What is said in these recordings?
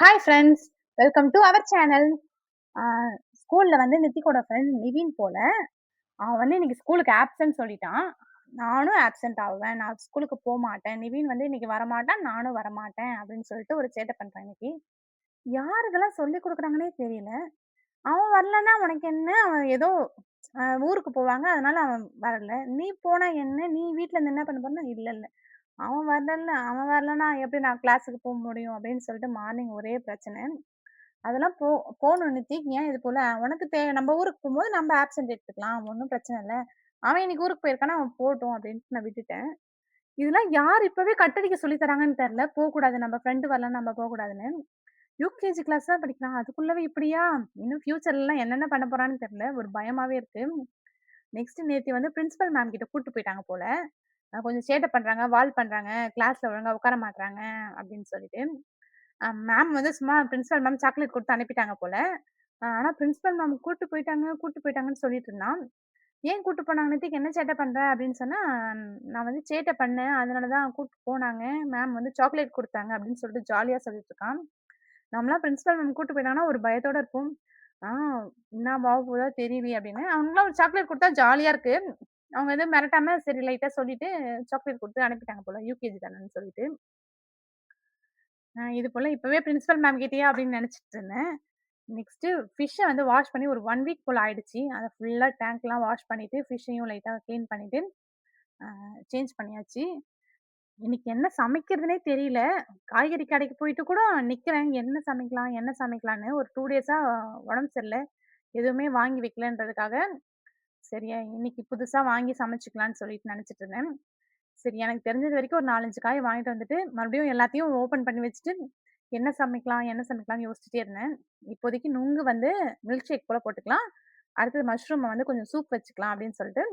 Hi friends! Welcome to our channel. ஆ ஸ்கூல்ல வந்து நித்திக்கோட ஃப்ரெண்ட் நிவின் போல. அவன் வந்து இன்னைக்கு ஸ்கூலுக்கு ஆப்சென்ட் சொல்லிட்டான். நானும் ஆப்சென்ட் ஆவுவேன். நான் ஸ்கூலுக்கு போமாட்டேன். நிவின் வந்து இன்னைக்கு வரமாட்டான். நானும் வரமாட்டேன் அப்படின்னு சொல்லிட்டு ஒரு சேட்டை பண்றான் இன்னைக்கு. யார் இதெல்லாம் சொல்லிக் குடுக்குறாங்கன்னே தெரியல. அவன் வரலன்னா உனக்கு என்ன? அவன் ஏதோ ஊருக்கு போவாங்க. அதனால அவன் வரல. நீ போனா என்ன? நீ வீட்ல இருந்து என்ன பண்ண போறன்னா, இல்ல இல்ல. அவன் வரலன்னா எப்படி நான் கிளாஸுக்கு போ முடியும்? அப்படின்னு சொல்லிட்டு மார்னிங் ஒரே பிரச்சனை. அதெல்லாம் போணும் நித்தி. ஏன் இது போல உனக்கு நம்ம ஊருக்கு போம்போது நம்ம ஆப்சென்ட் எடுத்துக்கலாம். ஒண்ணும் பிரச்சனை இல்ல. அவன் இன்னைக்கு ஊருக்கு போயிருக்கான்னா, அவன் போட்டும் அப்டின்ட்டு நான் விட்டுட்டேன். இதெல்லாம் யார் இப்பவே கட்டடிக்க சொல்லி தராங்கன்னு தெரியல. போக்கூடாது நம்ம ஃப்ரெண்ட் வரலன்னா நம்ம போக்கூடாதுன்னு. யுகேஜி கிளாஸ் தான் படிக்கிறான். அதுக்குள்ளவே இப்படியா? இன்னும் ஃபியூச்சர்லலாம் என்னென்ன பண்ண போறான்னு தெரியல. ஒரு பயமாவே இருக்கு. நெக்ஸ்ட் நேத்து வந்து பிரின்சிபல் மேம் கிட்ட கூட்டு போயிட்டாங்க போல. கொஞ்சம் சேட்டை பண்றாங்க, வால் பண்றாங்க, கிளாஸ்ல ஒழுங்கா உட்கார மாட்றாங்க அப்படின்னு சொல்லிட்டு. மேம் வந்து சும்மா பிரின்சிபல் மேம் சாக்லேட் குடுத்து அனுப்பிட்டாங்க போல. ஆனா பிரின்சிபல் மேம் கூட்டு போயிட்டாங்கன்னு சொல்லிட்டு இருந்தான். ஏன் கூட்டு போனாங்க நேத்திக்கு என்ன சேட்டை பண்ற? அப்படின்னு சொன்னா, நான் வந்து சேட்டை பண்ணேன். அதனால தான் கூட்டு போனாங்க. மேம் வந்து சாக்லேட் குடுத்தாங்க அப்படின்னு சொல்லிட்டு ஜாலியா சொல்லிட்டு இருக்கான். நம்மலாம் பிரின்சிபல் மேம் கூட்டு போயிட்டாங்கன்னா ஒரு பயத்தோட இருப்போம். ஆ என்ன ஆக போதோ தெரியலையே அப்படின்னு. அவங்களுக்குலாம் ஒரு சாக்லேட் குடுத்தா ஜாலியா இருக்கு. அவங்க எதுவும் மிரட்டாம சரி லைட்டா சொல்லிட்டு சாக்லேட் குடுத்து அனுப்பிட்டாங்க போல. யூகேஜி தானன்னு சொல்லிட்டு. இது போல இப்பவே பிரின்சிபல் மேம் கிட்டயே அப்படின்னு நினைச்சுட்டு இருந்தேன். நெக்ஸ்ட்டு ஃபிஷ்ஷ வந்து வாஷ் பண்ணி ஒரு 1 வீக் போல ஆயிடுச்சு. அத ஃபுல்லா டேங்க்லாம் வாஷ் பண்ணிட்டு, ஃபிஷ்ஷையும் லைட்டா கிளீன் பண்ணிட்டு, சேஞ்ச் பண்ணியாச்சு. இன்னைக்கு என்ன சமைக்கிறதுன்னே தெரியல. காய்கறி கடைக்கு போயிட்டு கூட நிக்கிறேன். என்ன சமைக்கலாம்? என்ன சமைக்கலான்னு. ஒரு 2 டேஸா உடம்பு சரியில்ல. எதுவுமே வாங்கி வைக்கலன்றதுக்காக, சரி இன்னைக்கு புதுசா வாங்கி சமைச்சுக்கலான்னு சொல்லிட்டு நெனச்சுட்டு இருந்தேன். சரி எனக்கு தெரிஞ்சது வரைக்கும் ஒரு 4, 5 காய் வாங்கிட்டு வந்துட்டு, மறுபடியும் எல்லாத்தையும் ஓப்பன் பண்ணி வச்சுட்டு, என்ன சமைக்கலாம்? என்ன சமைக்கலாம்ன்னு யோசிச்சுட்டே இருந்தேன். இப்போதைக்கு நுங்கு வந்து மில்க் ஷேக் போல போட்டுக்கலாம். அடுத்தது மஷ்ரூம வந்து கொஞ்சம் சூப் வச்சுக்கலாம் அப்படின்னு சொல்லிட்டு,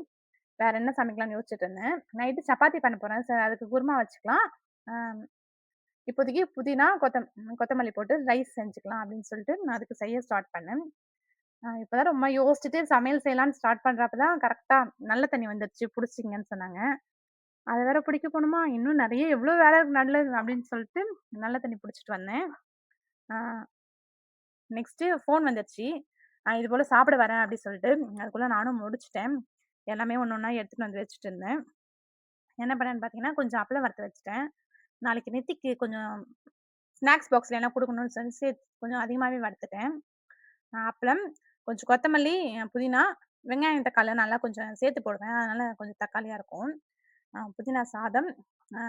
வேற என்ன சமைக்கலாம்ன்னு யோசிச்சுட்டு இருந்தேன். நைட்டு சப்பாத்தி பண்ண போறேன். அதுக்கு குருமா வச்சுக்கலாம். அ இப்போதைக்கு புதினா, கொத்தமல்லி போட்டு ரைஸ் செஞ்சுக்கலாம் அப்படின்னு சொல்லிட்டு, நான் அதுக்கு செய்ய ஸ்டார்ட் பண்ணேன். இப்பதான் ரொம்ப யோசிச்சுட்டு சமையல் செய்யலான்னு ஸ்டார்ட் பண்றப்ப தான் கரெக்ட்டா நல்ல தண்ணி வந்துருச்சு. புடிச்சிக்கங்கன்னு சொன்னாங்க. அத வேற பிடிக்க போணுமா, இன்னும் நெறைய எவ்ளோ வேலை இருக்கு நல்லது அப்படின்னு சொல்லிட்டு, நல்ல தண்ணி புடிச்சிட்டு வந்தேன். ஆ நெக்ஸ்ட்டு ஃபோன் வந்துருச்சு. இது போல சாப்பிட வரேன் அப்டி சொல்லிட்டு, அதுக்குள்ள நானும் முடிச்சுட்டேன். எல்லாமே ஒண்ணு ஒண்ணா எடுத்துட்டு வந்து வச்சுட்டு இருந்தேன். என்ன பண்ணேன்னு பார்த்தீங்கன்னா, கொஞ்சம் அப்பளம் வறுத்து வச்சுட்டேன். நாளைக்கு நெத்திக்கு கொஞ்சம் ஸ்நாக்ஸ் பாக்ஸ்ல எல்லாம் குடுக்கணும்னு சொல்லி கொஞ்சம் அதிகமாவே வறுத்துட்டேன். அப்பளம், கொஞ்சம் கொத்தமல்லி, புதினா, வெங்காயம், தக்காளி நல்லா கொஞ்சம் சேர்த்து போடுவேன். அதனால கொஞ்சம் தக்காளியா இருக்கும். புதினா சாதம், அ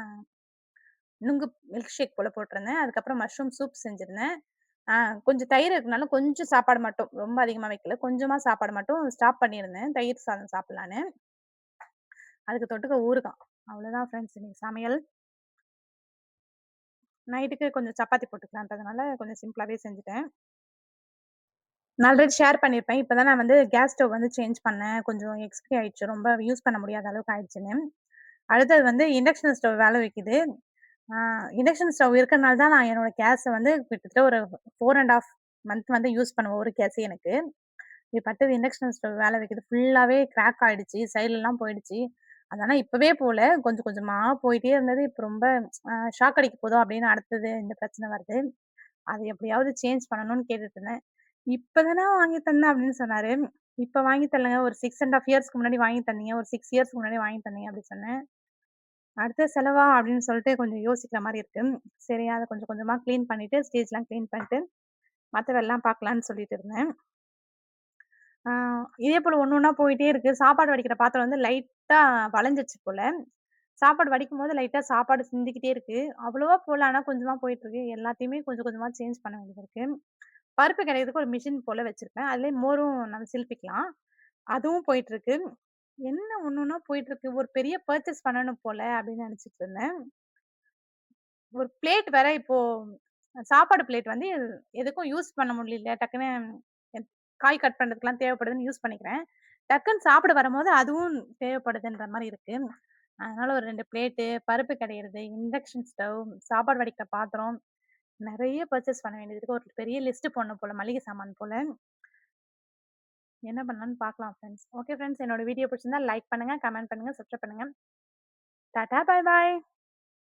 நுங்கு மில்க் ஷேக் போல போட்டிருந்தேன். அதுக்கப்புறம் மஷ்ரூம் சூப் செஞ்சிருந்தேன். ஆ கொஞ்சம் தயிர் இருக்கனால கொஞ்சம் சாப்பாடு மட்டும், ரொம்ப அதிகமா வைக்கல. கொஞ்சமா சாப்பாடு மட்டும் ஸ்டாப் பண்ணியிருந்தேன். தயிர் சாதம் சாப்பிடலான்னு. அதுக்கு தொட்டுக்க ஊறுகாய். அவ்வளோதான் ஃப்ரெண்ட்ஸ் இன்னைக்கு சமையல். நைட்டுக்கு கொஞ்சம் சப்பாத்தி போட்டுக்கலான்றதுனால கொஞ்சம் சிம்பிளாவே செஞ்சுட்டேன். நான் ஆல்ரெடி ஷேர் பண்ணியிருப்பேன். இப்ப தான் நான் வந்து கேஸ் ஸ்டவ் வந்து சேஞ்ச் பண்ணேன். கொஞ்சம் எக்ஸ்பீரி ஆயிடுச்சு. ரொம்ப யூஸ் பண்ண முடியாத அளவுக்கு ஆயிடுச்சுன்னு. அடுத்தது வந்து இண்டக்ஷன் ஸ்டவ் வேல வைக்குது. ஆ இண்டக்ஷன் ஸ்டவ் இருக்கறனால தான் நான் என்னோட கேஸ வந்து கிட்டத்தட்ட ஒரு 4 1/2 மந்த் வந்து யூஸ் பண்ணுவேன். ஒரு கேஸே எனக்கு. பட்டது இண்டக்ஷன் ஸ்டவ் வேல வைக்குது. ஃபுல்லாவே கிராக் ஆயிடுச்சு. சைடுலலாம் போயிடுச்சு. அது ஆனா இப்பவே போல. கொஞ்சம் கொஞ்சமா போயிட்டே இருந்தது. இப்ப ரொம்ப ஷாக் அடிக்க போதோ அப்படின்னு அடுத்தது இந்த பிரச்சனை வருது. அது எப்படியாவது சேஞ்ச் பண்ணணும்னு கேட்டுட்டு இருந்தேன். "இப்ப தான வாங்கி தந்தேன்" அப்படின்னு சொன்னாரு. "இப்ப வாங்கி தரலங்க. ஒரு 6 1/2 இயர்ஸ்க்கு முன்னாடி வாங்கி தந்தீங்க. ஒரு 6 இயர்ஸ்க்கு முன்னாடி வாங்கி தந்தீங்க" அப்படி சொன்னேன். "அடுத்த செலவா?" அப்படின்னு சொல்லிட்டு கொஞ்சம் யோசிக்கிற மாரி இருக்கு. சரி அத கொஞ்சம் கொஞ்சமா கிளீன் பண்ணிட்டு, ஸ்டேஜ்லாம் கிளீன் பண்ணிட்டு, மத்த வேலைலாம் பார்க்கலான்னு சொல்லிட்டு இருந்தேன். ஆ இதே போல ஒண்ணு ஒண்ணா போயிட்டே இருக்கு. சாப்பாடு வடிக்கிற பாத்திரம் வந்து லைட்டா வளஞ்சிருச்சு போல. சாப்பாடு வடிக்கும்போது லைட்டா சாப்பாடு சிந்திக்கிட்டே இருக்கு. அவ்வளவா போல. ஆனா கொஞ்சமா போயிட்டுருக்கு. எல்லாத்தையுமே கொஞ்சம் கொஞ்சமா சேஞ்ச் பண்ண வேண்டியது இருக்கு. பருப்பு கடையறதுக்கு ஒரு மிஷின் போல வச்சிருப்பேன். அதிலயே மோரும் நம்ம சிலுப்பிக்கலாம். அதுவும் போயிட்டுருக்கு. என்ன ஒண்ணு ஒண்ணா போயிட்டுருக்கு. ஒரு பெரிய பர்ச்சேஸ் பண்ணணும் போல அப்படின்னு நெனச்சுட்டு இருந்தேன். ஒரு பிளேட் வேற இப்போ சாப்பாடு பிளேட் வந்து எதுக்கும் யூஸ் பண்ண முடியல. டக்குன்னு எ காய் கட் பண்றதுக்குலாம் தேவைப்படுதுன்னு யூஸ் பண்ணிக்கிறேன். டக்குன்னு சாப்பிட வரும்போது அதுவும் தேவைப்படுதுன்ற மாரி இருக்கு. அதனால ஒரு 2 பிளேட்டு, பருப்பு கடையிறது, இண்டக்ஷன் ஸ்டவ், சாப்பாடு வடிக்கிற பாத்திரம், நெறைய பர்ச்சேஸ் பண்ண வேண்டியது இருக்கு. ஒரு பெரிய லிஸ்ட் போடணும் போல, மளிகை சாமான் போல. என்ன பண்ணலான்னு பார்க்கலாம் ஃப்ரெண்ட்ஸ். ஓகே ஃப்ரெண்ட்ஸ் என்னோட வீடியோ பிடிச்சிருந்தா லைக் பண்ணுங்க, கமெண்ட் பண்ணுங்க, சப்ஸ்கிரைப் பண்ணுங்க. டாடா, பாய் பாய்.